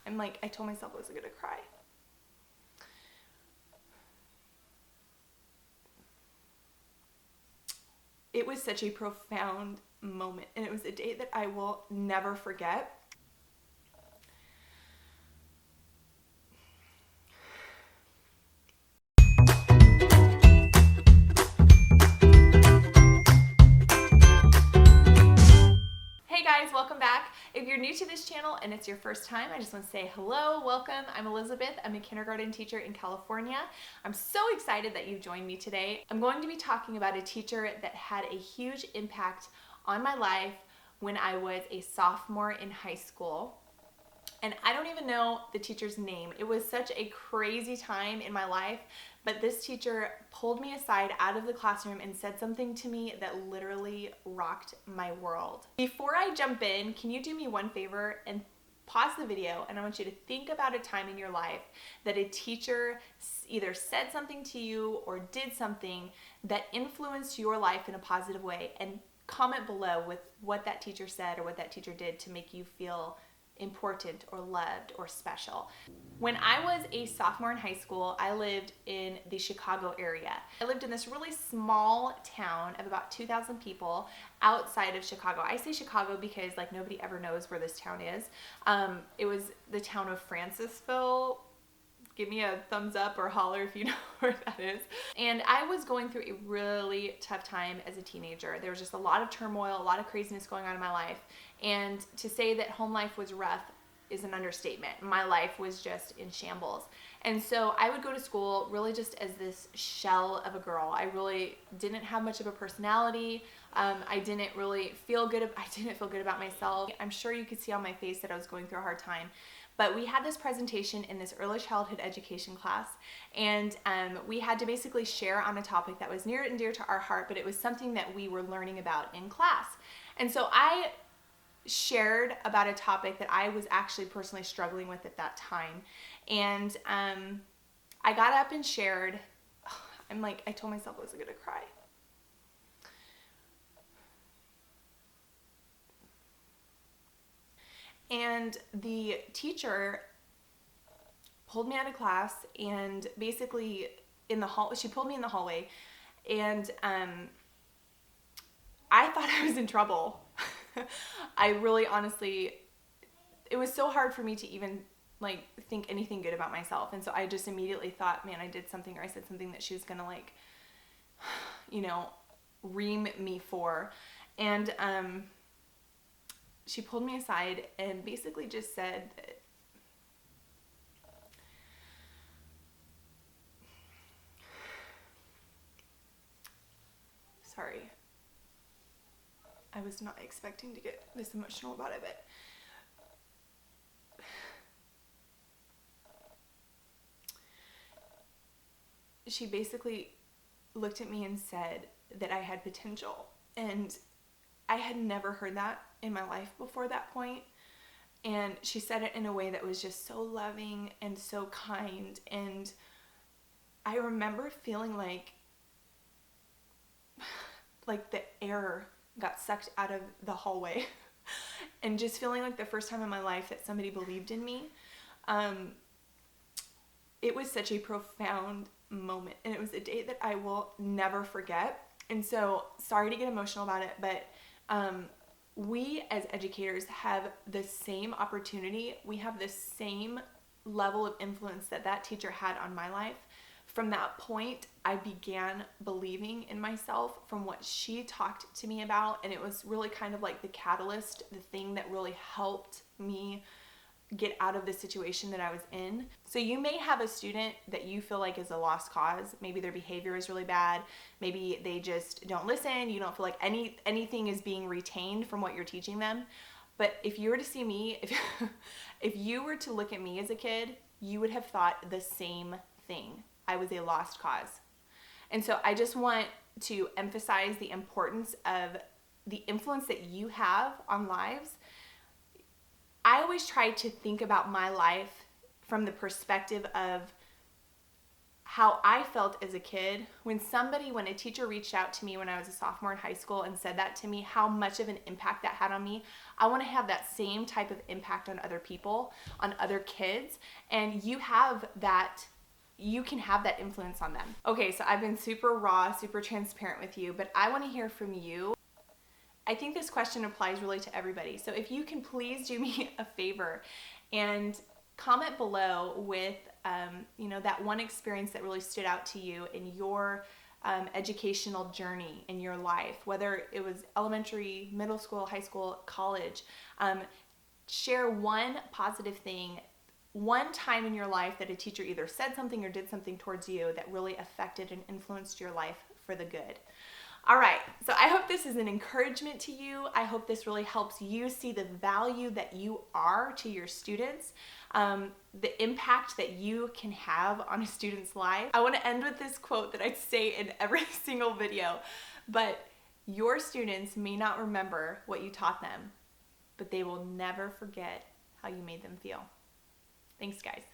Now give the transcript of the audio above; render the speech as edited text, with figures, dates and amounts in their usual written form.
I told myself I wasn't gonna cry. It was such a profound moment, and it was a day that I will never forget. Hey guys, welcome back. If you're new to this channel and it's your first time, I just want to say hello, welcome. I'm Elizabeth. I'm a kindergarten teacher in California. I'm so excited that you've joined me today. I'm going to be talking about a teacher that had a huge impact on my life when I was a sophomore in high school. And I don't even know the teacher's name. It was such a crazy time in my life, but this teacher pulled me aside out of the classroom and said something to me that literally rocked my world. Before I jump in, can you do me one favor and pause the video, and I want you to think about a time in your life that a teacher either said something to you or did something that influenced your life in a positive way, and comment below with what that teacher said or what that teacher did to make you feel important or loved or special. When I was a sophomore in high school, I lived in the Chicago area. I lived in this really small town of about 2,000 people outside of Chicago. I say Chicago because nobody ever knows where this town is. It was the town of Francisville. Give me a thumbs up or holler if you know where that is. And I was going through a really tough time as a teenager. There was just a lot of turmoil, a lot of craziness going on in my life. And to say that home life was rough is an understatement. My life was just in shambles. And so I would go to school really just as this shell of a girl. I really didn't have much of a personality. I didn't feel good about myself. I'm sure you could see on my face that I was going through a hard time. But we had this presentation in this early childhood education class, and we had to basically share on a topic that was near and dear to our heart, but it was something that we were learning about in class. And so I shared about a topic that I was actually personally struggling with at that time. And I got up and shared. I told myself I wasn't gonna cry. And the teacher pulled me out of class and basically she pulled me in the hallway, and I thought I was in trouble. I really honestly, it was so hard for me to even think anything good about myself. And so I just immediately thought, man, I did something, or I said something that she was gonna ream me for. And she pulled me aside and basically just said that sorry, I was not expecting to get this emotional about it, but she basically looked at me and said that I had potential. And I had never heard that in my life before that point. And she said it in a way that was just so loving and so kind. And I remember feeling like the air got sucked out of the hallway and just feeling like the first time in my life that somebody believed in me. It was such a profound moment, and it was a day that I will never forget. And so, sorry to get emotional about it, but we as educators have the same opportunity. We have the same level of influence that teacher had on my life. From that point, I began believing in myself from what she talked to me about, and it was really kind of like the catalyst, the thing that really helped me get out of the situation that I was in. So you may have a student that you feel like is a lost cause. Maybe their behavior is really bad. Maybe they just don't listen. You don't feel like anything is being retained from what you're teaching them. But if you were to see me, if you were to look at me as a kid, you would have thought the same thing. I was a lost cause. And so I just want to emphasize the importance of the influence that you have on lives. I always try to think about my life from the perspective of how I felt as a kid when a teacher reached out to me when I was a sophomore in high school and said that to me, how much of an impact that had on me. I want to have that same type of impact on other people, on other kids, and you can have that influence on them. Okay, so I've been super raw, super transparent with you, but I want to hear from you. I think this question applies really to everybody. So if you can please do me a favor and comment below with that one experience that really stood out to you in your educational journey in your life, whether it was elementary, middle school, high school, college. Share one positive thing, one time in your life that a teacher either said something or did something towards you that really affected and influenced your life for the good. All right, so I hope this is an encouragement to you. I hope this really helps you see the value that you are to your students, the impact that you can have on a student's life. I want to end with this quote that I say in every single video, but your students may not remember what you taught them, but they will never forget how you made them feel. Thanks, guys.